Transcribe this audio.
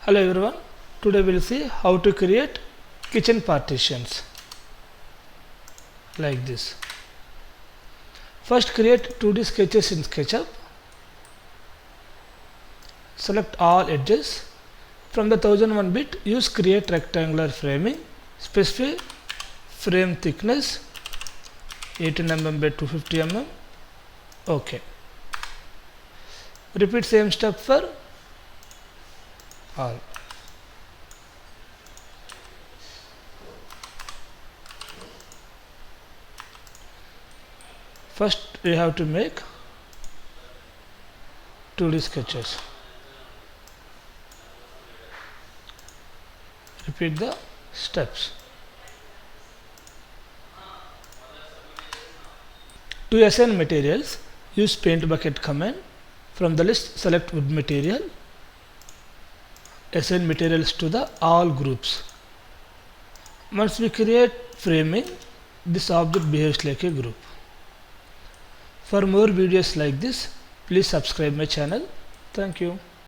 Hello everyone, today we will see how to create kitchen partitions like this. First create 2D sketches in SketchUp. Select all edges. From the 1001 bit, use create rectangular framing. Specify frame thickness 18 mm by 250 mm. OK. Repeat same step for all. First we have to make 2D sketches. Repeat the steps. To assign materials, use paint bucket command. From the list, select wood material. Assign materials to the all groups. Once we create framing, this object behaves like a group. For more videos like this, please subscribe my channel. Thank you.